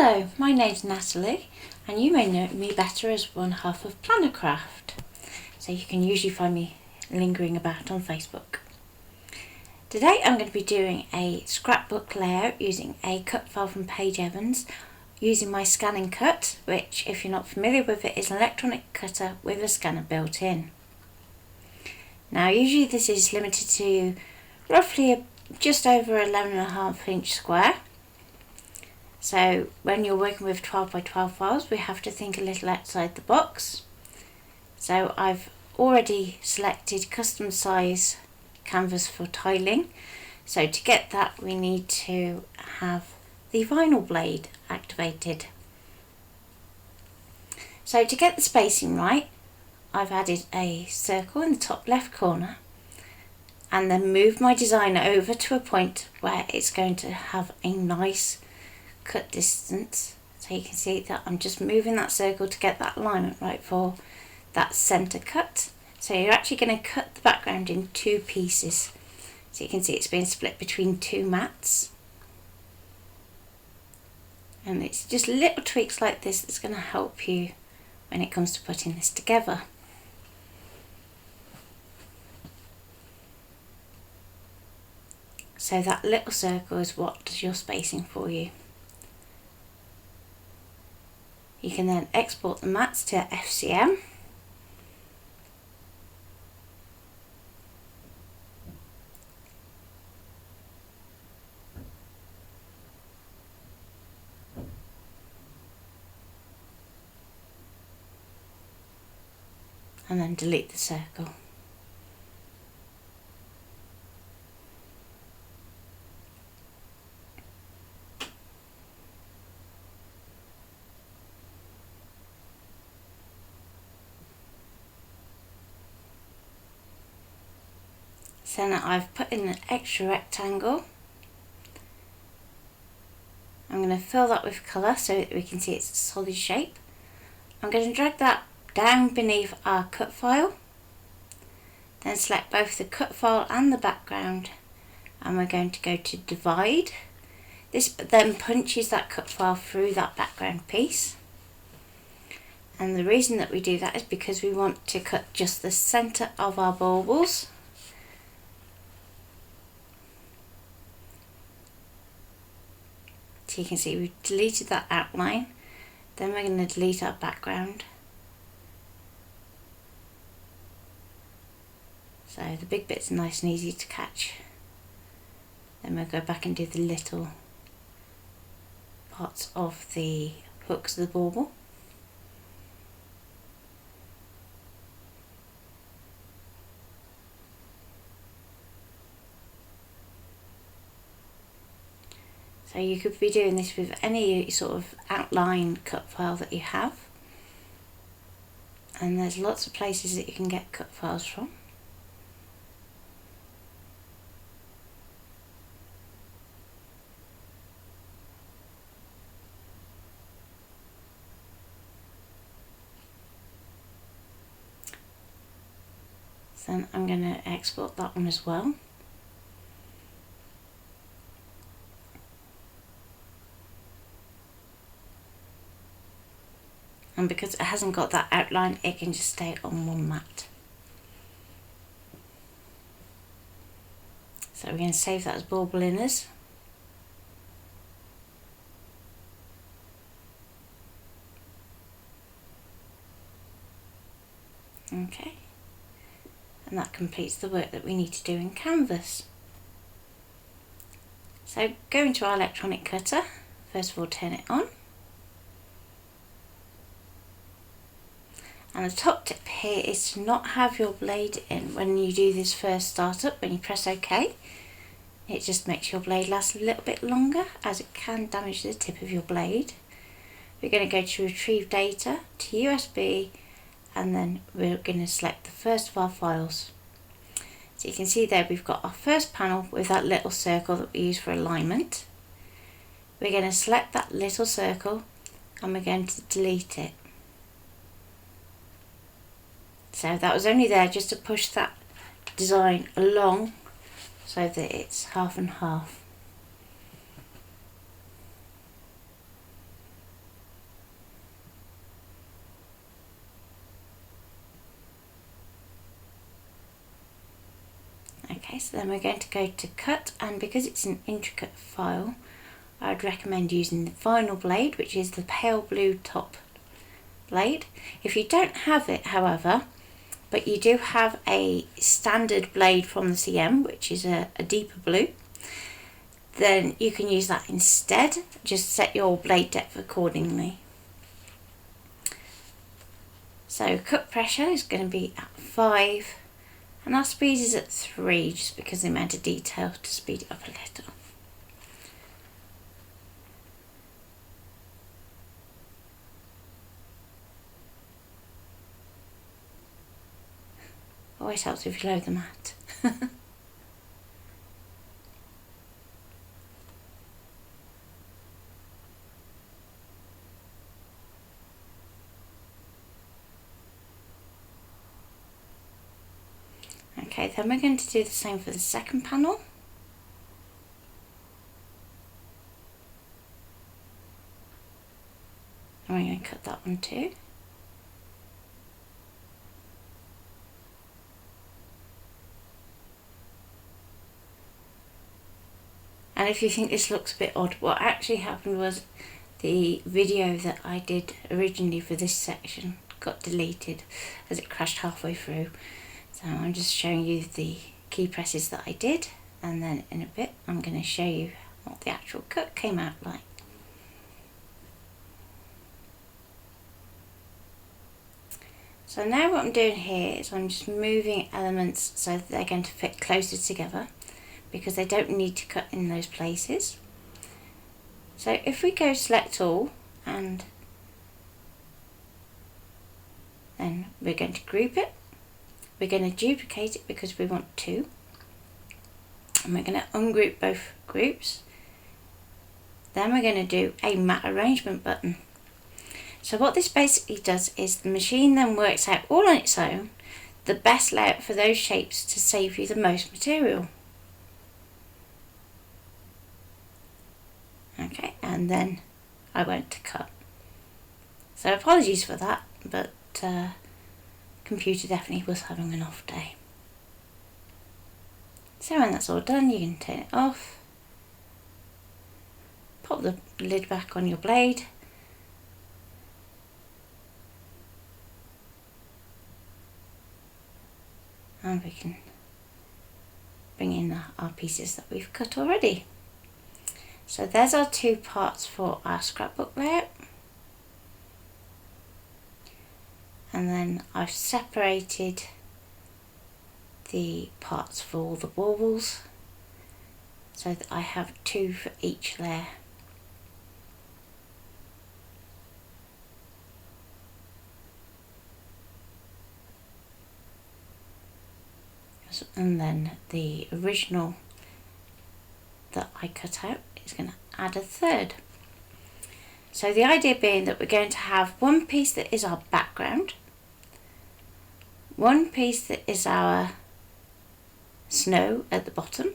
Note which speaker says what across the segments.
Speaker 1: Hello, my name's Natalie and you may know me better as one half of PlannerCraft, so you can usually find me lingering about on Facebook. Today I'm going to be doing a scrapbook layout using a cut file from Page Evans using my ScanNCut, which, if you're not familiar with it, is an electronic cutter with a scanner built in. Now usually this is limited to roughly just over 11.5-inch square. So when you're working with 12 by 12 files, we have to think a little outside the box. So I've already selected custom size canvas for tiling. So to get that, we need to have the vinyl blade activated. So to get the spacing right, I've added a circle in the top left corner and then moved my designer over to a point where it's going to have a nice cut distance. So you can see that I'm just moving that circle to get that alignment right for that center cut. So you're actually going to cut the background in two pieces. So you can see it's being split between two mats. And it's just little tweaks like this that's going to help you when it comes to putting this together. So that little circle is what does your spacing for you. You can then export the mats to FCM. And then delete the circle. So now I've put in an extra rectangle. I'm going to fill that with colour so that we can see it's a solid shape. I'm going to drag that down beneath our cut file. Then select both the cut file and the background, and we're going to go to divide. This then punches that cut file through that background piece. And the reason that we do that is because we want to cut just the centre of our baubles. So you can see we've deleted that outline. Then we're going to delete our background. So the big bit's nice and easy to catch. Then we'll go back and do the little parts of the hooks of the bauble. So you could be doing this with any sort of outline cut file that you have. And there's lots of places that you can get cut files from. So then I'm going to export that one as well. And because it hasn't got that outline, it can just stay on one mat. So we're going to save that as bauble inners. Okay. And that completes the work that we need to do in Canvas. So go into our electronic cutter. First of all, turn it on. And the top tip here is to not have your blade in when you do this first startup. When you press OK, it just makes your blade last a little bit longer, as it can damage the tip of your blade. We're going to go to retrieve data to USB, and then we're going to select the first of our files. So you can see there we've got our first panel with that little circle that we use for alignment. We're going to select that little circle and we're going to delete it. So that was only there just to push that design along so that it's half and half. Okay, so then we're going to go to cut, and because it's an intricate file, I'd recommend using the vinyl blade, which is the pale blue top blade. If you don't have it, however, but you do have a standard blade from the CM, which is a deeper blue, then you can use that instead. Just set your blade depth accordingly. So cut pressure is going to be at 5, and our speed is at 3, just because the amount of detail to speed it up a little. Always helps if you load the mat. Okay, then we're going to do the same for the second panel. And we're going to cut that one too. And if you think this looks a bit odd, what actually happened was the video that I did originally for this section got deleted as it crashed halfway through. So I'm just showing you the key presses that I did, and then in a bit I'm going to show you what the actual cut came out like. So now what I'm doing here is I'm just moving elements so that they're going to fit closer together, because they don't need to cut in those places. So if we go select all, and then we're going to group it, we're going to duplicate it because we want 2, and we're going to ungroup both groups. Then we're going to do a mat arrangement button. So what this basically does is the machine then works out all on its own the best layout for those shapes to save you the most material. Okay, and then I went to cut. So apologies for that, but computer definitely was having an off day. So when that's all done, you can turn it off, pop the lid back on your blade, and we can bring in our pieces that we've cut already. So there's our 2 parts for our scrapbook layout. And then I've separated the parts for all the baubles so that I have 2 for each layer. And then the original that I cut out is going to add a 3rd. So the idea being that we're going to have one piece that is our background, one piece that is our snow at the bottom,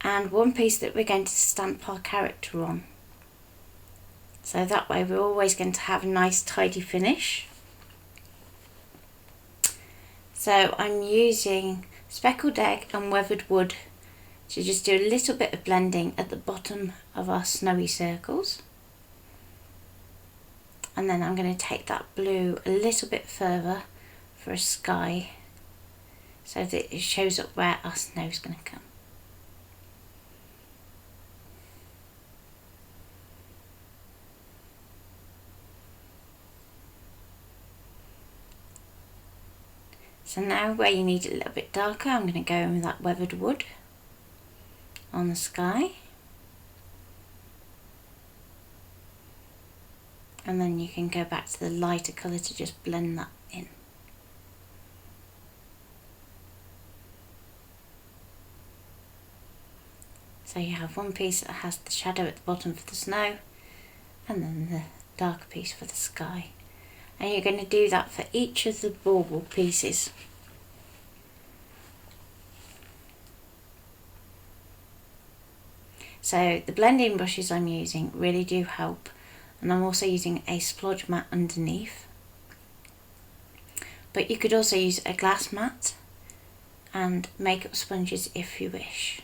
Speaker 1: and one piece that we're going to stamp our character on. So that way we're always going to have a nice tidy finish. So I'm using speckled egg and weathered wood to just do a little bit of blending at the bottom of our snowy circles. And then I'm going to take that blue a little bit further for a sky, so that it shows up where our snow is going to come. So now where you need it a little bit darker, I'm going to go in with that weathered wood on the sky. And then you can go back to the lighter colour to just blend that in. So you have one piece that has the shadow at the bottom for the snow, and then the darker piece for the sky. And you're going to do that for each of the bauble pieces. So the blending brushes I'm using really do help, and I'm also using a splodge mat underneath. But you could also use a glass mat, and makeup sponges if you wish.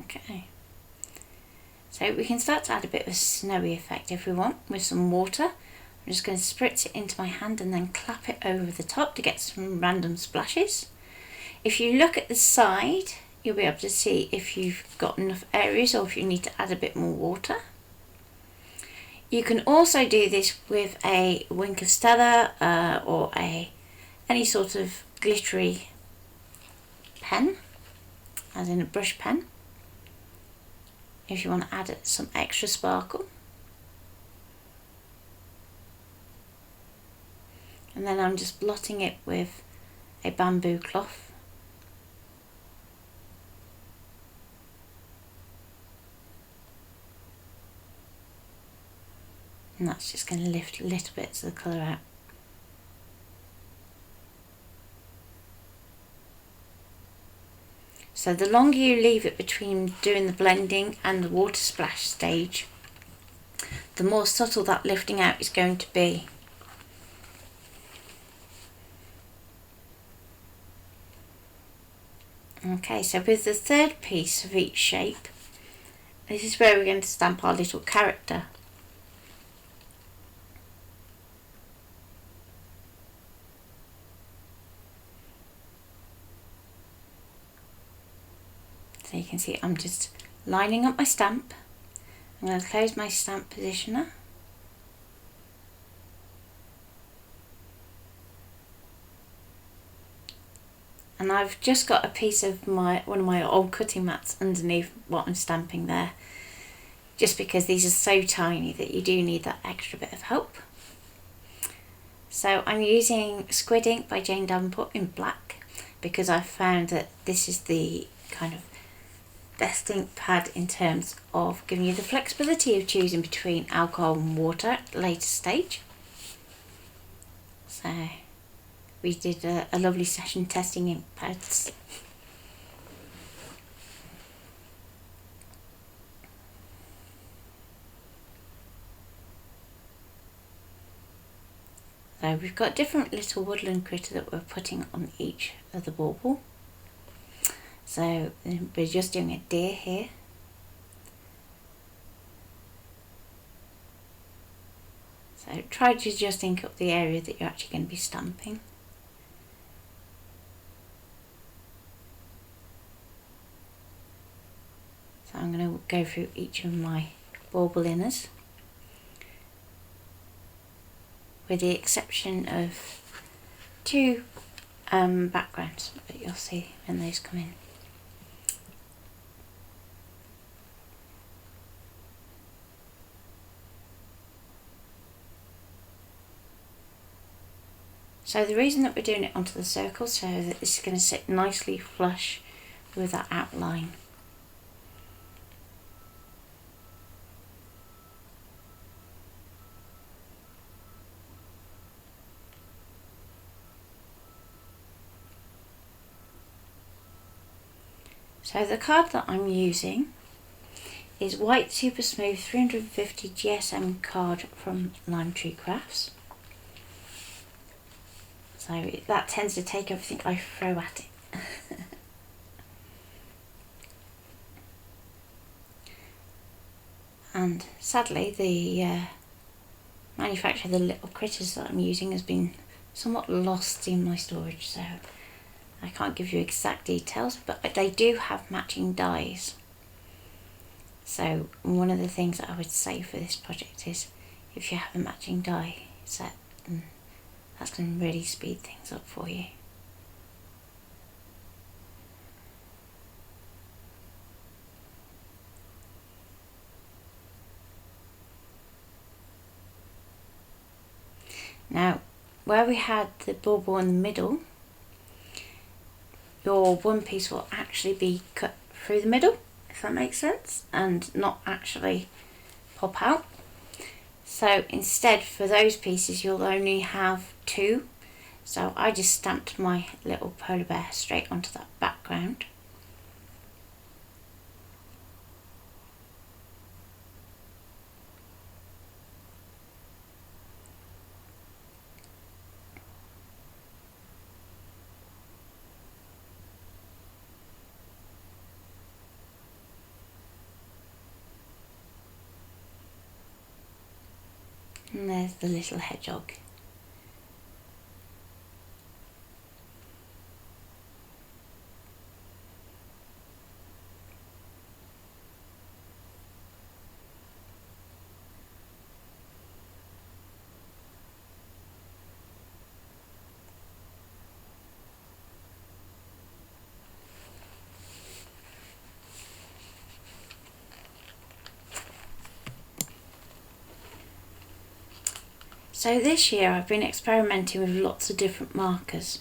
Speaker 1: Okay, so we can start to add a bit of a snowy effect if we want with some water. I'm just going to spritz it into my hand and then clap it over the top to get some random splashes. If you look at the side, you'll be able to see if you've got enough areas or if you need to add a bit more water. You can also do this with a wink of Stella or any sort of glittery pen, as in a brush pen, if you want to add some extra sparkle. And then I'm just blotting it with a bamboo cloth. And that's just going to lift little bits of the colour out. So the longer you leave it between doing the blending and the water splash stage, the more subtle that lifting out is going to be. Okay, so with the third piece of each shape, this is where we're going to stamp our little character. So you can see I'm just lining up my stamp. I'm going to close my stamp positioner. And I've just got a piece of one of my old cutting mats underneath what I'm stamping there, just because these are so tiny that you do need that extra bit of help. So I'm using Squid Ink by Jane Davenport in black, because I found that this is the kind of best ink pad in terms of giving you the flexibility of choosing between alcohol and water at a later stage. So we did a lovely session testing ink pads. So we've got different little woodland critter that we're putting on each of the bauble. So we're just doing a deer here. So try to just ink up the area that you're actually going to be stamping. So I'm going to go through each of my bauble inners, with the exception of two backgrounds that you'll see when those come in. So the reason that we're doing it onto the circle, so that this is going to sit nicely flush with that outline. So the card that I'm using is White Super Smooth 350 GSM card from Lime Tree Crafts. So that tends to take everything I throw at it. And sadly the manufacturer of the little critters that I'm using has been somewhat lost in my storage, so I can't give you exact details, but they do have matching dies. So one of the things that I would say for this project is, if you have a matching die set, that's going to really speed things up for you. Now, where we had the bauble in the middle, your one piece will actually be cut through the middle, if that makes sense, and not actually pop out. So instead, for those pieces, you'll only have two. So I just stamped my little polar bear straight onto that background. And there's the little hedgehog. So this year I've been experimenting with lots of different markers.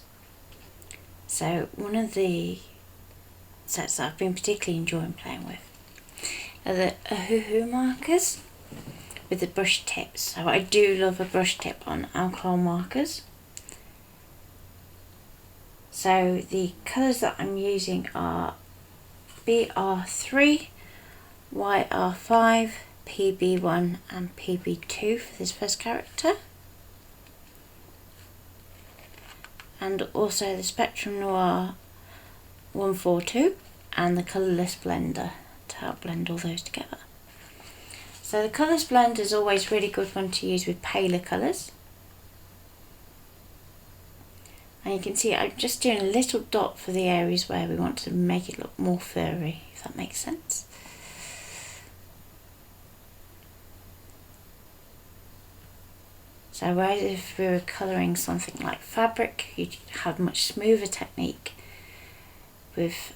Speaker 1: So one of the sets that I've been particularly enjoying playing with are the Ahuhu markers with the brush tips. So I do love a brush tip on alcohol markers. So the colours that I'm using are BR3, YR5, PB1 and PB2 for this first character. And also the Spectrum Noir 142 and the Colourless Blender to help blend all those together. So the Colourless Blender is always a really good one to use with paler colours. And you can see I'm just doing a little dot for the areas where we want to make it look more furry, if that makes sense. So whereas if we were colouring something like fabric, you'd have a much smoother technique. With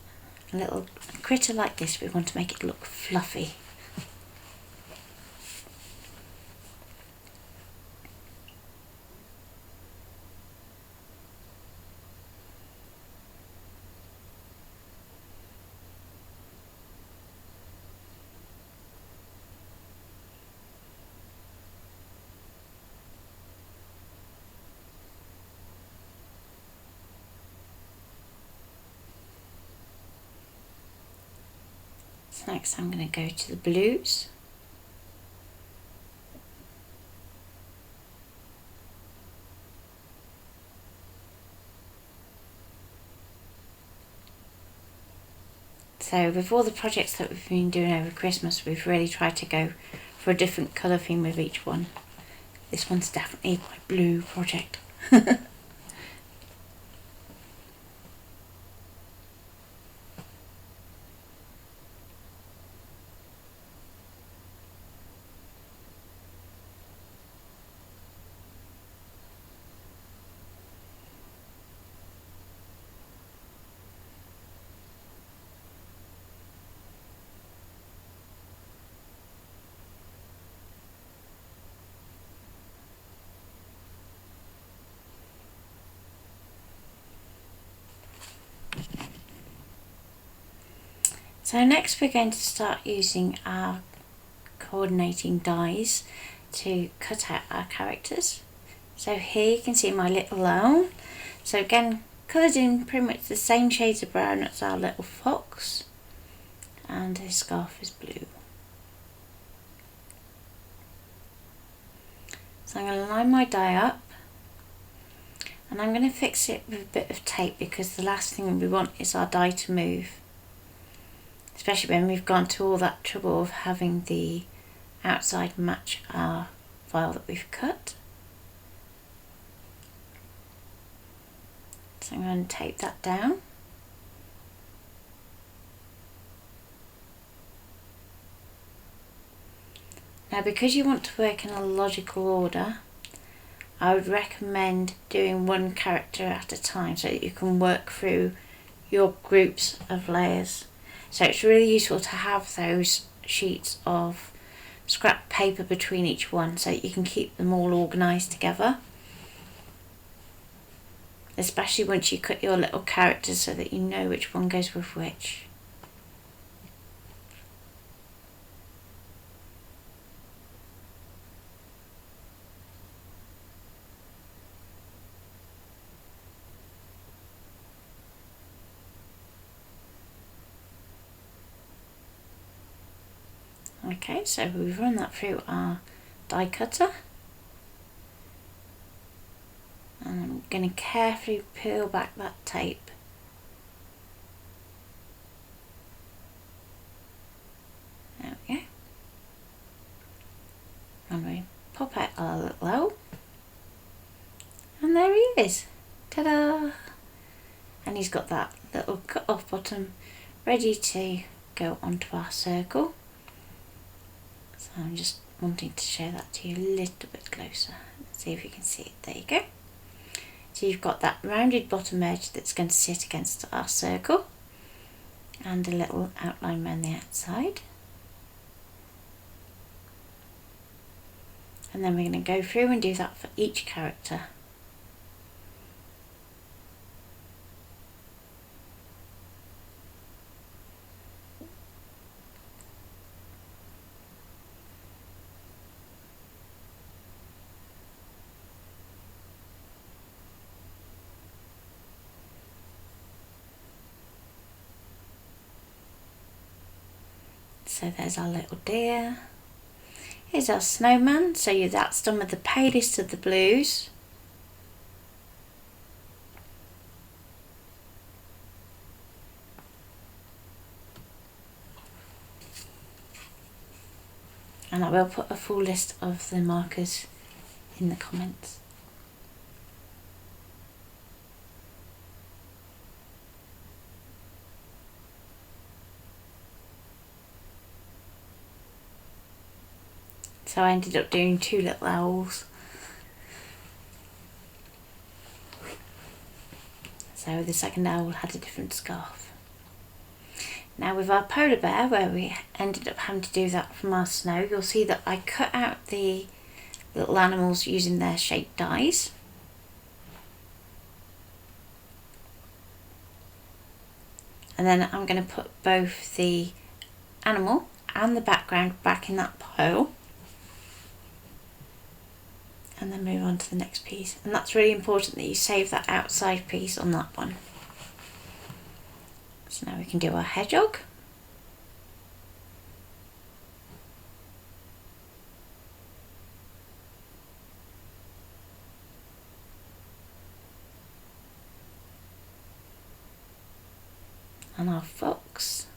Speaker 1: a little critter like this, we want to make it look fluffy. So next I'm going to go to the blues. So with all the projects that we've been doing over Christmas, we've really tried to go for a different colour theme with each one. This one's definitely my blue project. So next we're going to start using our coordinating dies to cut out our characters. So here you can see my little owl. So again, coloured in pretty much the same shades of brown as our little fox, and his scarf is blue. So I'm going to line my die up, and I'm going to fix it with a bit of tape because the last thing we want is our die to move. Especially when we've gone to all that trouble of having the outside match our file that we've cut. So I'm going to tape that down. Now because you want to work in a logical order, I would recommend doing one character at a time so that you can work through your groups of layers. So it's really useful to have those sheets of scrap paper between each one so that you can keep them all organised together. Especially once you cut your little characters so that you know which one goes with which. Okay, so we've run that through our die cutter, and I'm going to carefully peel back that tape. There we go. And we pop out our little owl. And there he is. Ta-da! And he's got that little cut off bottom ready to go onto our circle. So I'm just wanting to show that to you a little bit closer. Let's see if you can see it. There you go. So you've got that rounded bottom edge that's going to sit against our circle and a little outline around the outside. And then we're going to go through and do that for each character. So there's our little deer. Here's our snowman. So that's done with the palest of the blues. And I will put a full list of the markers in the comments. So I ended up doing 2 little owls. So the second owl had a different scarf. Now with our polar bear, where we ended up having to do that from our snow, you'll see that I cut out the little animals using their shaped dies. And then I'm going to put both the animal and the background back in that pile. And then move on to the next piece. And that's really important that you save that outside piece on that one. So now we can do our hedgehog. And our fox.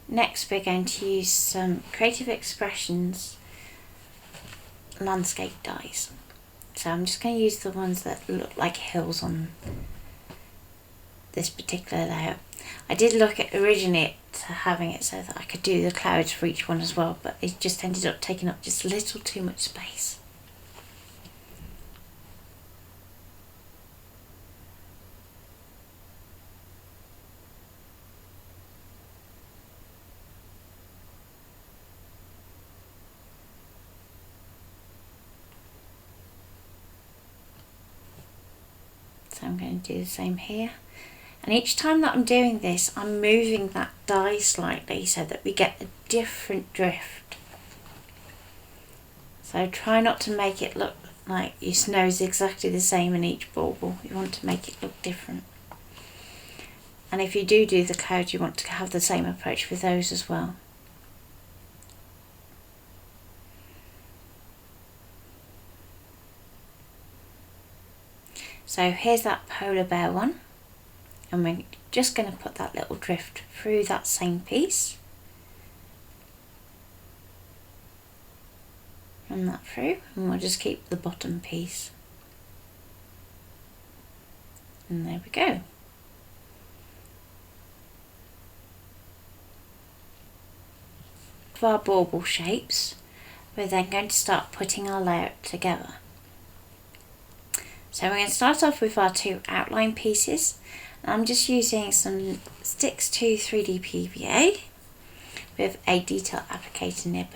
Speaker 1: Next we're going to use some Creative Expressions landscape dies. So I'm just going to use the ones that look like hills on this particular layout. I did look at originally at having it so that I could do the clouds for each one as well, but it just ended up taking up just a little too much space. So I'm going to do the same here. And each time that I'm doing this, I'm moving that die slightly so that we get a different drift. So try not to make it look like your snow is exactly the same in each bauble. You want to make it look different. And if you do the clouds, you want to have the same approach with those as well. So here's that polar bear one, and we're just going to put that little drift through that same piece. Run that through, and we'll just keep the bottom piece. And there we go. For our bauble shapes, we're then going to start putting our layout together. So we're going to start off with our 2 outline pieces. I'm just using some Sticks to 3D PVA with a detail applicator nib.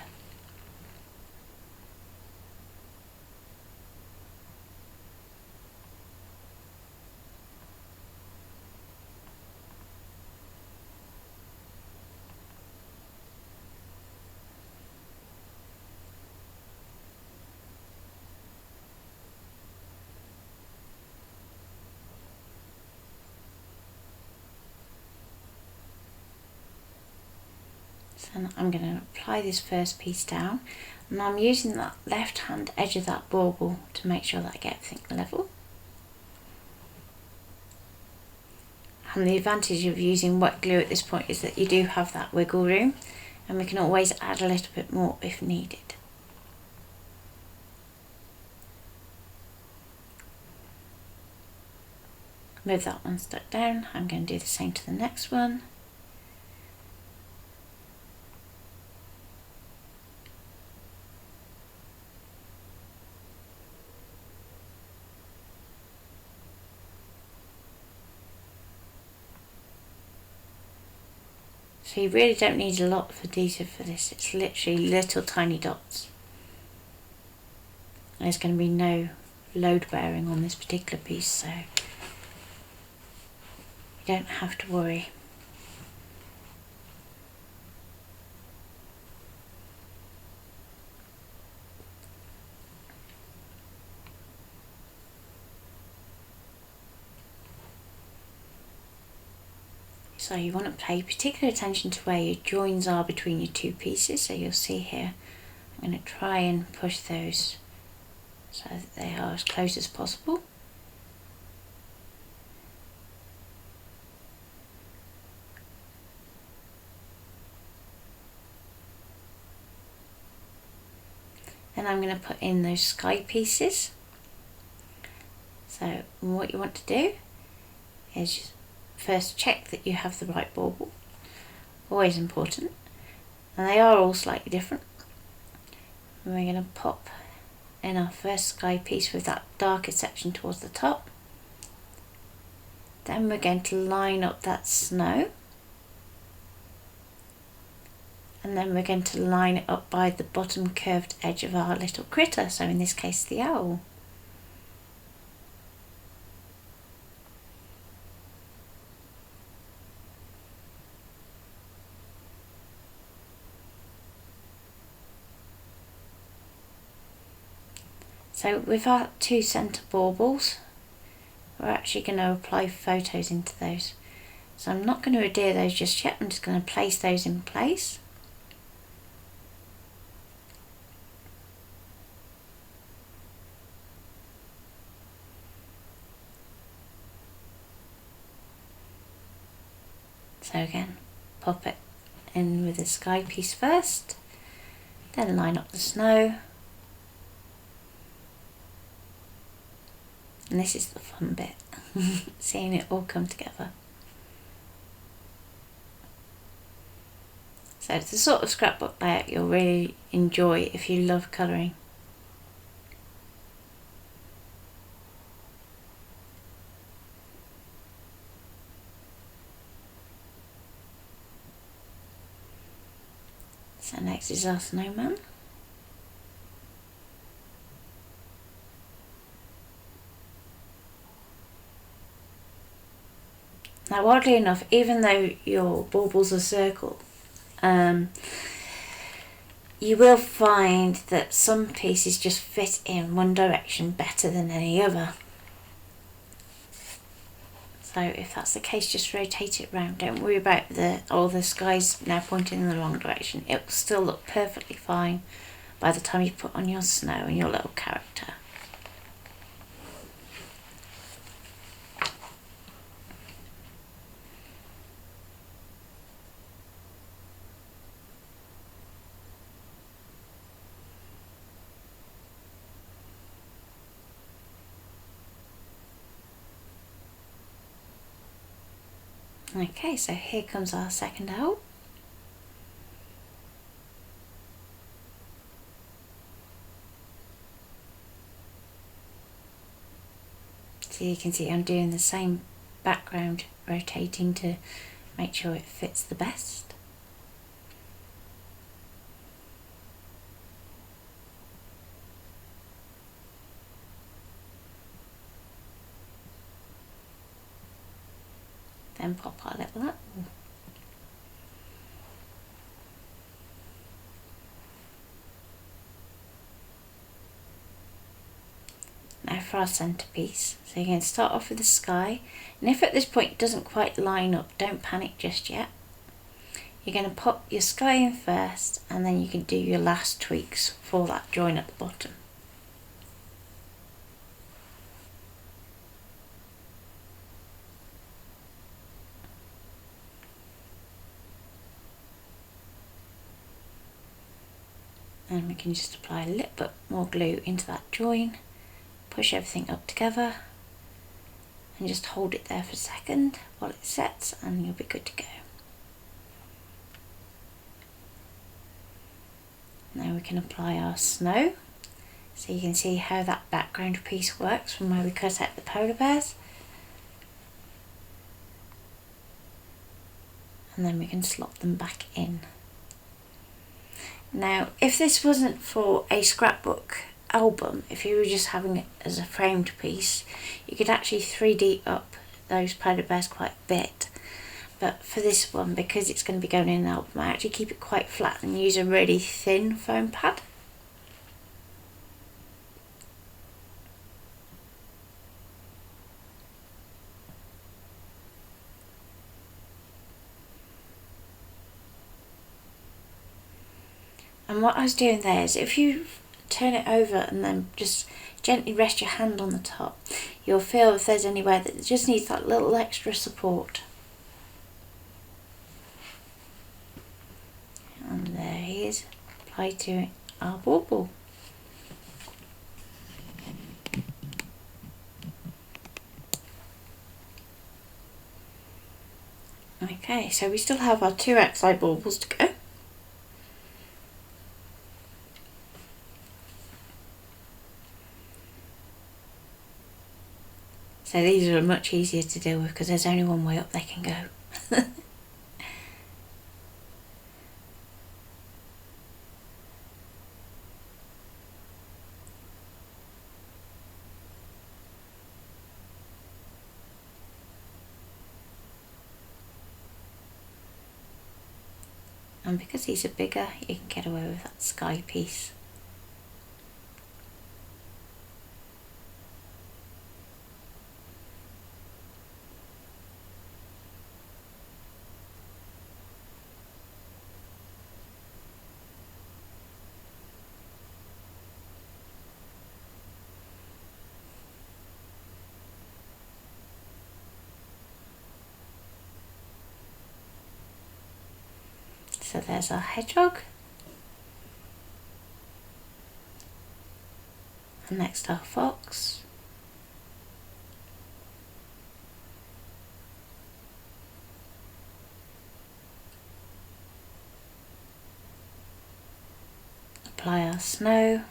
Speaker 1: And I'm going to apply this first piece down, and I'm using that left hand edge of that bauble to make sure that I get everything level. And the advantage of using wet glue at this point is that you do have that wiggle room, and we can always add a little bit more if needed. With that one stuck down, I'm going to do the same to the next one. So you really don't need a lot of adhesive for this, it's literally little tiny dots. There's going to be no load bearing on this particular piece, so you don't have to worry. So you want to pay particular attention to where your joins are between your two pieces. So you'll see here, I'm going to try and push those so that they are as close as possible. Then I'm going to put in those sky pieces. So what you want to do is first check that you have the right bauble, always important, and they are all slightly different. And we're going to pop in our first sky piece with that darker section towards the top. Then we're going to line up that snow, and then we're going to line it up by the bottom curved edge of our little critter, so in this case the owl. So with our two centre baubles, we're actually going to apply photos into those. So I'm not going to adhere those just yet, I'm just going to place those in place. So again, pop it in with the sky piece first, then line up the snow. And this is the fun bit, seeing it all come together. So it's the sort of scrapbook layout you'll really enjoy if you love colouring. So next is our snowman. Now oddly enough, even though your baubles are circle, you will find that some pieces just fit in one direction better than any other. So if that's the case, just rotate it round. Don't worry about all the skies now pointing in the wrong direction. It will still look perfectly fine by the time you put on your snow and your little character. Okay, so here comes our second owl. So you can see I'm doing the same background, rotating to make sure it fits the best. Then pop our little up. Now for our centerpiece. So you're going to start off with the sky, and if at this point it doesn't quite line up, don't panic just yet. you're going to pop your sky in first, and then you can do your last tweaks for that join at the bottom. And we can just apply a little bit more glue into that join, push everything up together, and just hold it there for a second while it sets, and you'll be good to go. Now we can apply our snow, so you can see how that background piece works from where we cut out the polar bears. And then we can slot them back in. Now, if this wasn't for a scrapbook album, if you were just having it as a framed piece, you could actually 3D up those polar bears quite a bit. But for this one, because it's going to be going in an album, I actually keep it quite flat and use a really thin foam pad. And what I was doing there is, if you turn it over and then just gently rest your hand on the top, you'll feel if there's anywhere that just needs that little extra support. And there he is, applied to our bauble. Okay, so we still have our 2 outside baubles to go. So these are much easier to deal with because there's only one way up they can go. And because these are bigger, you can get away with that sky piece. So there's our hedgehog. And next our fox. Apply our snow.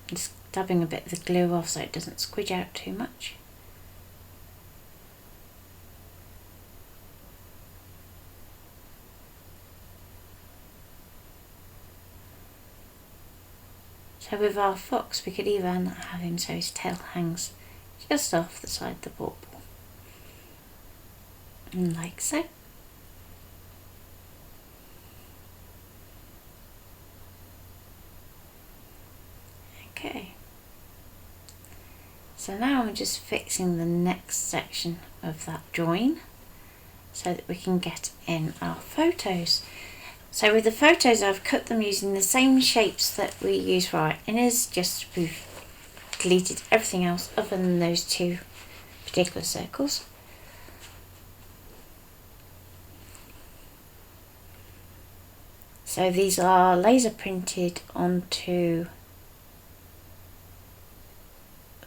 Speaker 1: Just dabbing a bit of the glue off so it doesn't squidge out too much. So with our fox, we could even have him so his tail hangs just off the side of the bauble, and like so. Okay, so now I'm just fixing the next section of that join so that we can get in our photos. So with the photos, I've cut them using the same shapes that we use for our inners, just we've deleted everything else other than those 2 particular circles. So these are laser printed onto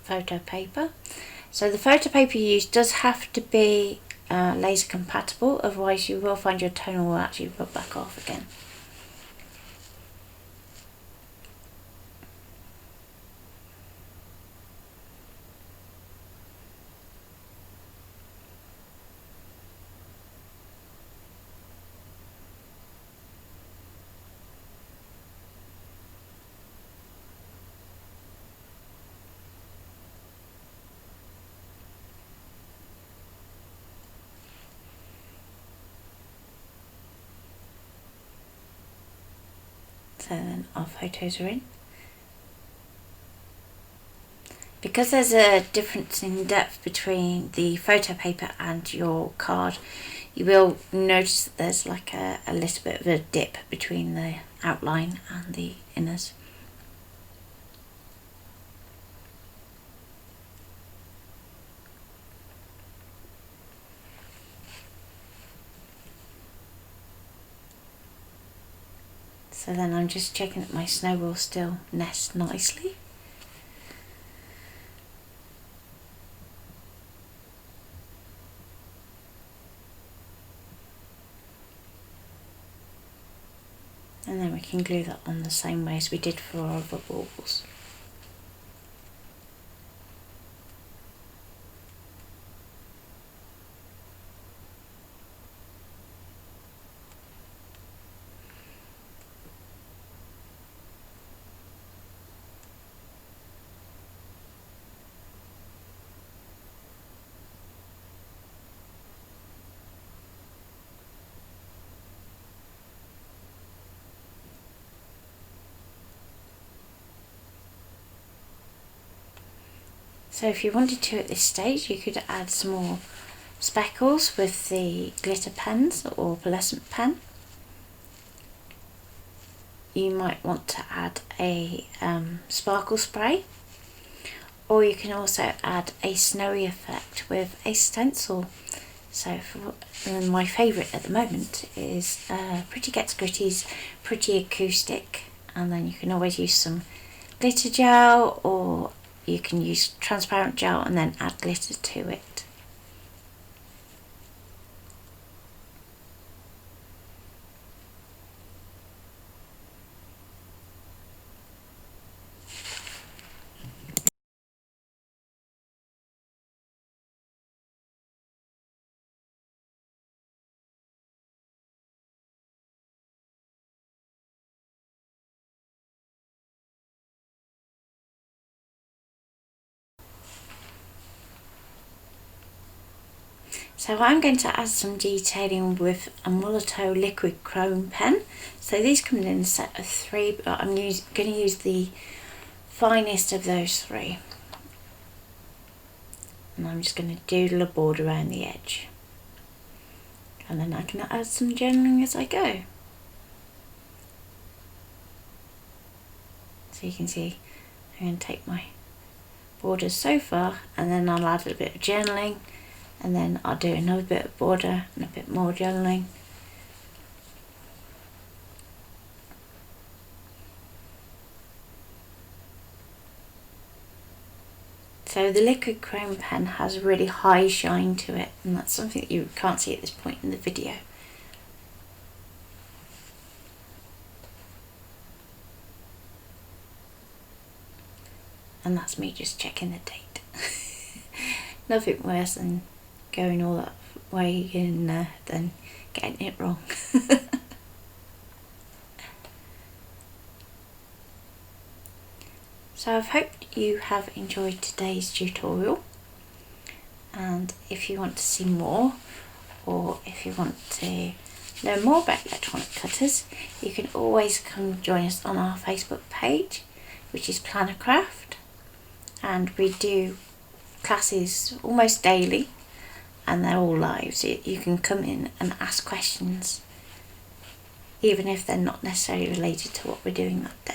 Speaker 1: photo paper. So the photo paper you use does have to be laser compatible, otherwise you will find your toner will actually rub back off again. So then our photos are in. Because there's a difference in depth between the photo paper and your card, you will notice that there's like a little bit of a dip between the outline and the inners. So then I'm just checking that my snow will still nest nicely. And then we can glue that on the same way as we did for our other baubles. So if you wanted to at this stage, you could add some more speckles with the glitter pens or pearlescent pen. You might want to add a sparkle spray, or you can also add a snowy effect with a stencil. So my favourite at the moment is Pretty Gets Gritty's Pretty Acoustic, and then you can always use some glitter gel, or you can use transparent gel and then add glitter to it. So I'm going to add some detailing with a Molotow liquid chrome pen. So these come in a set of 3, but I'm going to use the finest of those 3. And I'm just going to doodle a border around the edge. And then I can add some journaling as I go. So you can see I'm going to take my borders so far, and then I'll add a bit of journaling, and then I'll do another bit of border and a bit more journaling. So the liquid chrome pen has a really high shine to it, and that's something that you can't see at this point in the video. And that's me just checking the date. Nothing worse than going all that way and then getting it wrong. So I hope you have enjoyed today's tutorial, and if you want to see more, or if you want to learn more about electronic cutters, you can always come join us on our Facebook page, which is PlannerCraft, and we do classes almost daily, and they're all live, so you can come in and ask questions even if they're not necessarily related to what we're doing that day.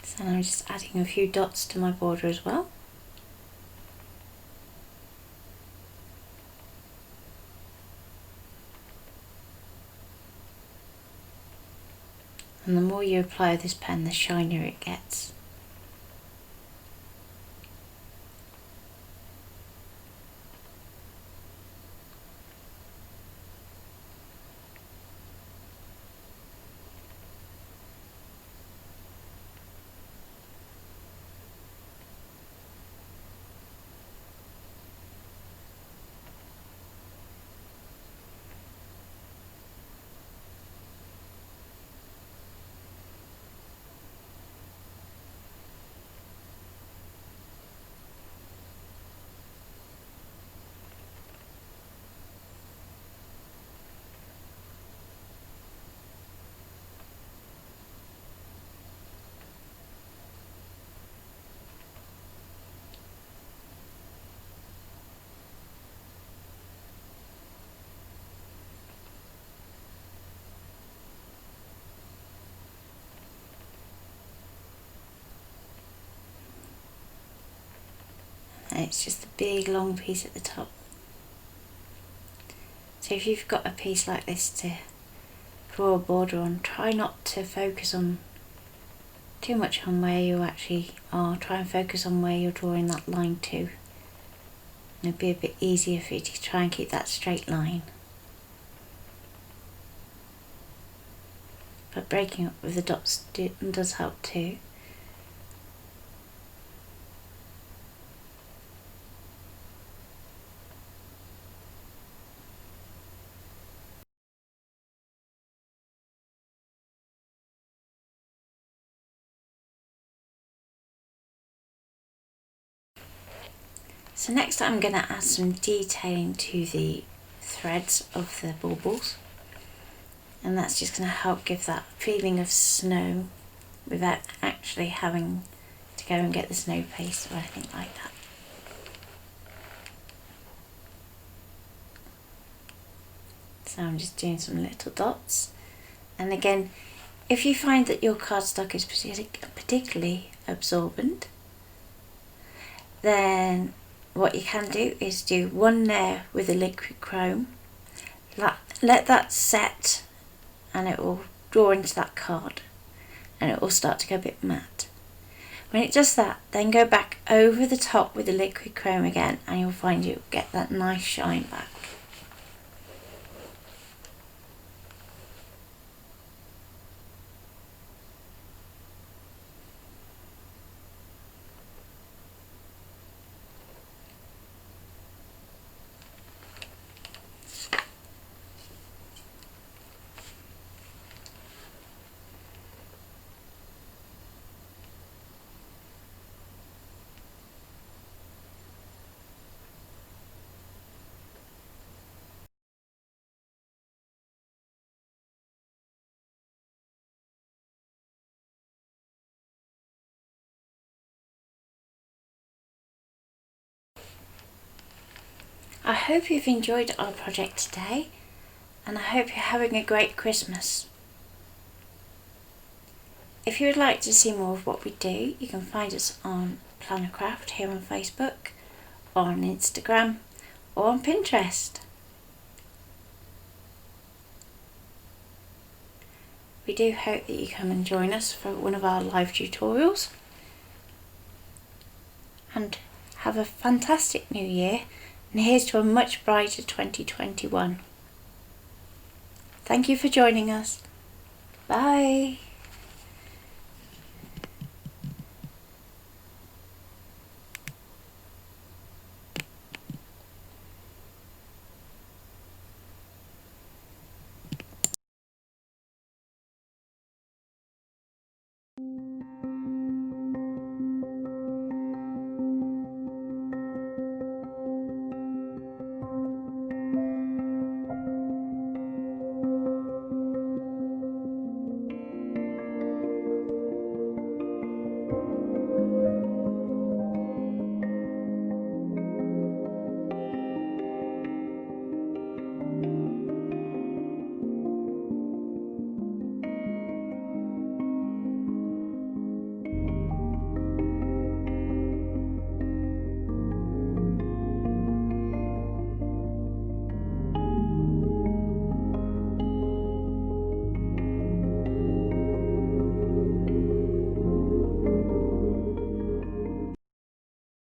Speaker 1: So I'm just adding a few dots to my border as well. And the more you apply this pen, the shinier it gets. and it's just a big long piece at the top. So if you've got a piece like this to draw a border on, try not to focus on too much on where you actually are. Try and focus on where you're drawing that line to. It'll be a bit easier for you to try and keep that straight line. But breaking up with the dots does help too. So next I'm going to add some detailing to the threads of the baubles, and that's just going to help give that feeling of snow without actually having to go and get the snow paste or anything like that. So I'm just doing some little dots, and again, if you find that your cardstock is particularly absorbent, then what you can do is do one layer with a liquid chrome, let that set, and it will draw into that card and it will start to go a bit matte. When it does that, then go back over the top with the liquid chrome again, and you'll find you'll get that nice shine back. I hope you've enjoyed our project today, and I hope you're having a great Christmas. If you would like to see more of what we do, you can find us on PlannerCraft here on Facebook, or on Instagram, or on Pinterest. We do hope that you come and join us for one of our live tutorials. And have a fantastic new year, and here's to a much brighter 2021. Thank you for joining us. Bye.